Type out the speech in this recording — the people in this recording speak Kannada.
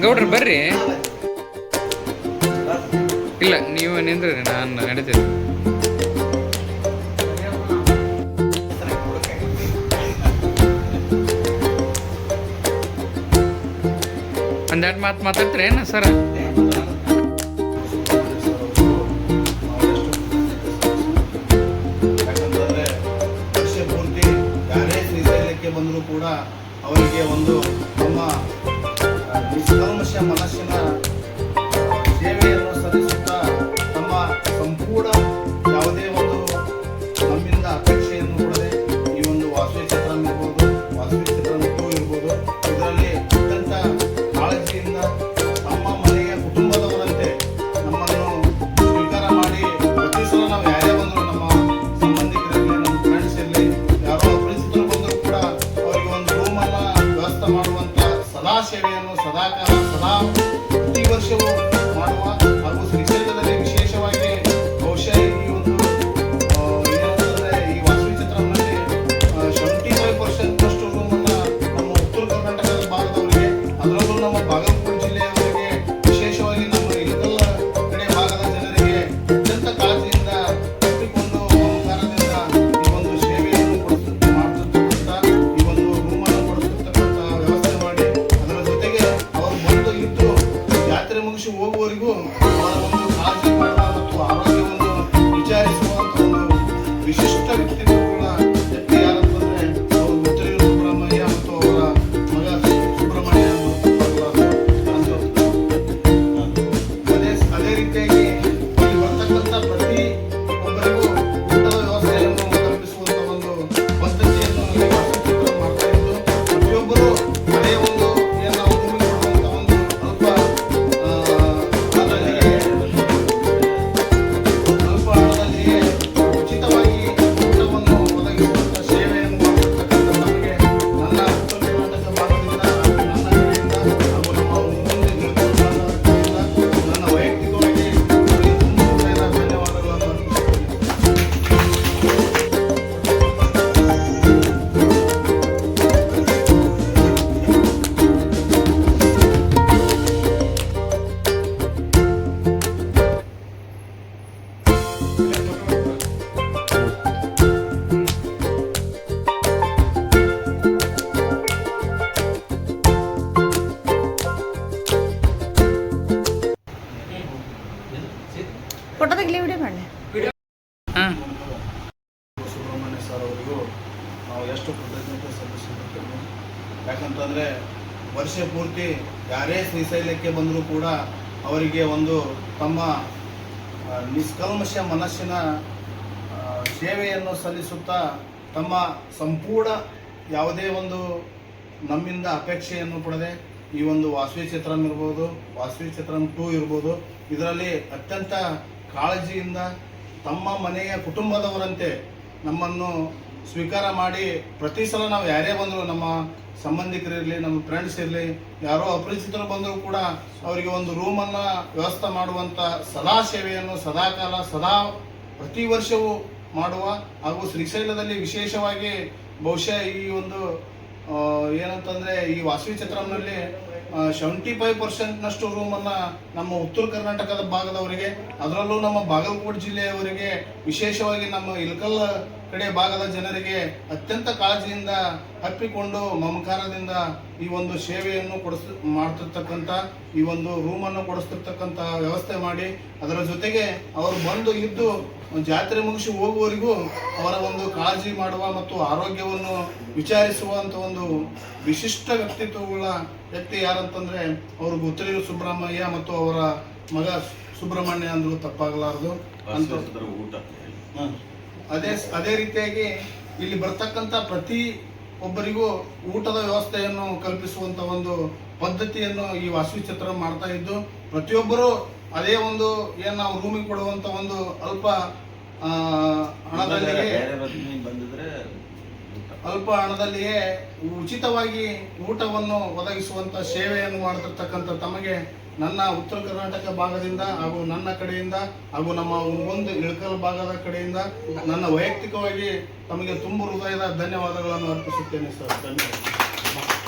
ಗೌಡ್ರು ಬರ್ರಿ. ಇಲ್ಲ ನೀವು ನಿಂದ್ರಿ, ನಾನು ನಡೀತೀನಿ. ಒಂದೆರಡು ಮಾತು ಮಾತಾಡ್ತೀರಿ ಏನು ಸರ್? ಬಂದರೂ ಕೂಡ ಅವರಿಗೆ ಒಂದು ನಮ್ಮ ನಿಷ್ಕಲ್ಮಶ ಮನಸ್ಸಿನ ಸೇವೆಯನ್ನು ಸಲ್ಲಿಸುತ್ತಾ ತಮ್ಮ ಸಂಪೂರ್ಣ ಯಾವುದೇ ಒಂದು ನಮ್ಮಿಂದ ಅಪೇಕ್ಷೆಯನ್ನು ಕೊಡದೆ ಈ ಒಂದು ವಾಸವಿ ಚಿತ್ರಂ ಇರ್ಬೋದು, ವಾಸವಿ ಚಿತ್ರಂ 2 ಇರ್ಬೋದು, ಇದರಲ್ಲಿ ಅತ್ಯಂತ ಕಾಳಜಿಯಿಂದ ನಮ್ಮ ಮನೆಯ ಕುಟುಂಬದವರಂತೆ ನಮ್ಮನ್ನು ಸ್ವೀಕಾರ ಮಾಡಿ ಪ್ರತಿ ಸಲ ನಾವು ಯಾರೇ ಬಂದರೂ ನಮ್ಮ ಸಂಬಂಧಿಕರಿರಲಿ, ನಮ್ಮ ಫ್ರೆಂಡ್ಸ್ ಇರಲಿ, ಯಾರೋ ಅಪರಿಚಿತರು ಬಂದರೂ ಕೂಡ ಅವರಿಗೆ ಒಂದು ರೂಮನ್ನು ವ್ಯವಸ್ಥೆ ಮಾಡುವಂಥ ಸದಾ ಸೇವೆಯನ್ನು ಸದಾಕಾಲ ಸದಾ ಪ್ರತಿ ವರ್ಷವೂ ಮಾಡುವ ಹಾಗೂ ಶ್ರೀಶೈಲದಲ್ಲಿ ವಿಶೇಷವಾಗಿ ಬಹುಶಃ ಈ ಒಂದು ಏನಂತಂದರೆ ಈ ವಾಸವಿ ಚಿತ್ರದಲ್ಲಿ 75% ರೂಮನ್ನು ನಮ್ಮ ಉತ್ತರ ಕರ್ನಾಟಕದ ಭಾಗದವರಿಗೆ, ಅದರಲ್ಲೂ ನಮ್ಮ ಬಾಗಲಕೋಟೆ ಜಿಲ್ಲೆಯವರಿಗೆ, ವಿಶೇಷವಾಗಿ ನಮ್ಮ ಇಳಕಲ್ಲ ಕಡೆ ಭಾಗದ ಜನರಿಗೆ ಅತ್ಯಂತ ಕಾಳಜಿಯಿಂದ ಕಟ್ಟಿಕೊಂಡು ಮಮಕಾರದಿಂದ ಈ ಒಂದು ಸೇವೆಯನ್ನು ಮಾಡ್ತಿರ್ತಕ್ಕಂಥ ಈ ಒಂದು ರೂಮನ್ನು ಕೊಡಿಸ್ತಿರ್ತಕ್ಕಂಥ ವ್ಯವಸ್ಥೆ ಮಾಡಿ, ಅದರ ಜೊತೆಗೆ ಅವರು ಬಂದು ಇದ್ದು ಜಾತ್ರೆ ಮುಗಿಸಿ ಹೋಗುವವರೆಗೂ ಅವರ ಒಂದು ಕಾಳಜಿ ಮಾಡುವ ಮತ್ತು ಆರೋಗ್ಯವನ್ನು ವಿಚಾರಿಸುವಂಥ ಒಂದು ವಿಶಿಷ್ಟ ವ್ಯಕ್ತಿತ್ವಗಳ ವ್ಯಕ್ತಿ ಯಾರಂತಂದ್ರೆ ಅವರು ಉತ್ತರೀಯ ಸುಬ್ರಹ್ಮಣ್ಯ ಮತ್ತು ಅವರ ಮಗ ಸುಬ್ರಹ್ಮಣ್ಯ ಅದೇ ರೀತಿಯಾಗಿ ಇಲ್ಲಿ ಬರ್ತಕ್ಕಂಥ ಪ್ರತಿ ಒಬ್ಬರಿಗೂ ಊಟದ ವ್ಯವಸ್ಥೆಯನ್ನು ಕಲ್ಪಿಸುವಂತ ಒಂದು ಪದ್ಧತಿಯನ್ನು ಇಲ್ಲಿ ವಾಸವಿ ಮಾಡ್ತಾ ಇದ್ದು, ಪ್ರತಿಯೊಬ್ಬರು ಅದೇ ಒಂದು ಏನು ನಾವು ಭೂಮಿ ಕೊಡುವಂತ ಒಂದು ಅಲ್ಪ ಹಣದಲ್ಲಿಯೇ ಉಚಿತವಾಗಿ ಊಟವನ್ನು ಒದಗಿಸುವಂತ ಸೇವೆಯನ್ನು ಮಾಡಿರ್ತಕ್ಕಂಥ ನಮಗೆ ನನ್ನ ಉತ್ತರ ಕರ್ನಾಟಕ ಭಾಗದಿಂದ ಹಾಗೂ ನನ್ನ ಕಡೆಯಿಂದ ಹಾಗೂ ನಮ್ಮ ಮುಂದೆ ಕಡೆಯಿಂದ ನನ್ನ ವೈಯಕ್ತಿಕವಾಗಿ ತುಂಬ ಹೃದಯದ ಧನ್ಯವಾದಗಳನ್ನು ಅರ್ಪಿಸುತ್ತೇನೆ. ಫೋಟೋ ತೆಗಿಲಿ, ವಿಡಿಯೋ ಮಾಡಿ. ಹಾಂ ಸುಬ್ರಹ್ಮಣ್ಯ ಸರ್ ಅವರಿಗೂ ನಾವು ಎಷ್ಟು ಕೃತಜ್ಞತೆ ಸಲ್ಲಿಸುತ್ತೇವೆ. ಯಾಕಂತಂದರೆ ವರ್ಷ ಪೂರ್ತಿ ಯಾರೇ ಶ್ರೀಶೈಲಕ್ಕೆ ಬಂದರೂ ಕೂಡ ಅವರಿಗೆ ಒಂದು ತಮ್ಮ ನಿಷ್ಕಲ್ಮಶ ಮನಸ್ಸಿನ ಸೇವೆಯನ್ನು ಸಲ್ಲಿಸುತ್ತಾ ತಮ್ಮ ಸಂಪೂರ್ಣ ಯಾವುದೇ ಒಂದು ನಮ್ಮಿಂದ ಅಪೇಕ್ಷೆಯನ್ನು ಪಡೆದೆ ಈ ಒಂದು ವಾಸವಿ ಚಿತ್ರಂ ಇರ್ಬೋದು, ವಾಸವಿ ಚಿತ್ರಂ 2 ಇರ್ಬೋದು, ಇದರಲ್ಲಿ ಅತ್ಯಂತ ಕಾಳಜಿಯಿಂದ ತಮ್ಮ ಮನೆಯ ಕುಟುಂಬದವರಂತೆ ನಮ್ಮನ್ನು ಸ್ವೀಕಾರ ಮಾಡಿ ಪ್ರತಿ ಸಲ ನಾವು ಯಾರೇ ಬಂದರೂ ನಮ್ಮ ಸಂಬಂಧಿಕರಿರಲಿ, ನಮ್ಮ ಫ್ರೆಂಡ್ಸ್ ಇರಲಿ, ಯಾರೋ ಅಪರಿಚಿತರು ಬಂದರೂ ಕೂಡ ಅವರಿಗೆ ಒಂದು ರೂಮನ್ನು ವ್ಯವಸ್ಥೆ ಮಾಡುವಂಥ ಸದಾ ಸೇವೆಯನ್ನು ಸದಾಕಾಲ ಸದಾ ಪ್ರತಿ ವರ್ಷವೂ ಮಾಡುವ ಹಾಗೂ ಶ್ರೀಶೈಲದಲ್ಲಿ ವಿಶೇಷವಾಗಿ ಬಹುಶಃ ಈ ಒಂದು ಏನಂತಂದರೆ ಈ ವಾಸವಿ ಚಿತ್ರಂನಲ್ಲಿ 75% ರೂಮನ್ನು ನಮ್ಮ ಉತ್ತರ ಕರ್ನಾಟಕದ ಭಾಗದವರಿಗೆ, ಅದರಲ್ಲೂ ನಮ್ಮ ಬಾಗಲಕೋಟೆ ಜಿಲ್ಲೆಯವರಿಗೆ, ವಿಶೇಷವಾಗಿ ನಮ್ಮ ಇಳಕಲ್ಲ ಕಡೆ ಭಾಗದ ಜನರಿಗೆ ಅತ್ಯಂತ ಕಾಳಜಿಯಿಂದ ಅಪ್ಪಿಕೊಂಡು ಮಮಕಾರದಿಂದ ಈ ಒಂದು ಸೇವೆಯನ್ನು ಮಾಡ್ತಿರ್ತಕ್ಕಂಥ ಈ ಒಂದು ರೂಮನ್ನು ಕೊಡಿಸ್ತಿರ್ತಕ್ಕಂಥ ವ್ಯವಸ್ಥೆ ಮಾಡಿ, ಅದರ ಜೊತೆಗೆ ಅವರು ಬಂದು ಇದ್ದು ಜಾತ್ರೆ ಮುಗಿಸಿ ಹೋಗುವವರೆಗೂ ಅವರ ಒಂದು ಕಾಳಜಿ ಮಾಡುವ ಮತ್ತು ಆರೋಗ್ಯವನ್ನು ವಿಚಾರಿಸುವಂಥ ಒಂದು ವಿಶಿಷ್ಟ ವ್ಯಕ್ತಿತ್ವಗಳ ವ್ಯಕ್ತಿ ಯಾರಂತಂದರೆ ಅವರು ಉತ್ತರೀಯ ಸುಬ್ರಹ್ಮಣ್ಯ ಮತ್ತು ಅವರ ಮಗ ಸುಬ್ರಹ್ಮಣ್ಯ ಅಂದರೂ ತಪ್ಪಾಗಲಾರದು ಅಂತ. ಅದೇ ರೀತಿಯಾಗಿ ಇಲ್ಲಿ ಬರ್ತಕ್ಕಂಥ ಪ್ರತಿ ಒಬ್ಬರಿಗೂ ಊಟದ ವ್ಯವಸ್ಥೆಯನ್ನು ಕಲ್ಪಿಸುವಂಥ ಒಂದು ಪದ್ಧತಿಯನ್ನು ಈ ವಾಸವಿ ಚಿತ್ರಂ ಮಾಡ್ತಾ ಇದ್ದು, ಪ್ರತಿಯೊಬ್ಬರು ಅದೇ ಒಂದು ಏನು ನಾವು ರೂಮಿಗೆ ಕೊಡುವಂಥ ಒಂದು ಅಲ್ಪ ಹಣದಲ್ಲಿಯೇ ಉಚಿತವಾಗಿ ಊಟವನ್ನು ಒದಗಿಸುವಂಥ ಸೇವೆಯನ್ನು ಮಾಡ್ತಿರ್ತಕ್ಕಂಥ ತಮಗೆ ನನ್ನ ಉತ್ತರ ಕರ್ನಾಟಕ ಭಾಗದಿಂದ ಹಾಗೂ ನನ್ನ ಕಡೆಯಿಂದ ಹಾಗೂ ನಮ್ಮ ಒಂದು ಇಳಕಲ್ ಭಾಗದ ಕಡೆಯಿಂದ ನನ್ನ ವೈಯಕ್ತಿಕವಾಗಿ ತಮಗೆ ತುಂಬ ಹೃದಯದ ಧನ್ಯವಾದಗಳನ್ನು ಅರ್ಪಿಸುತ್ತೇನೆ ಸರ್. ಧನ್ಯವಾದ.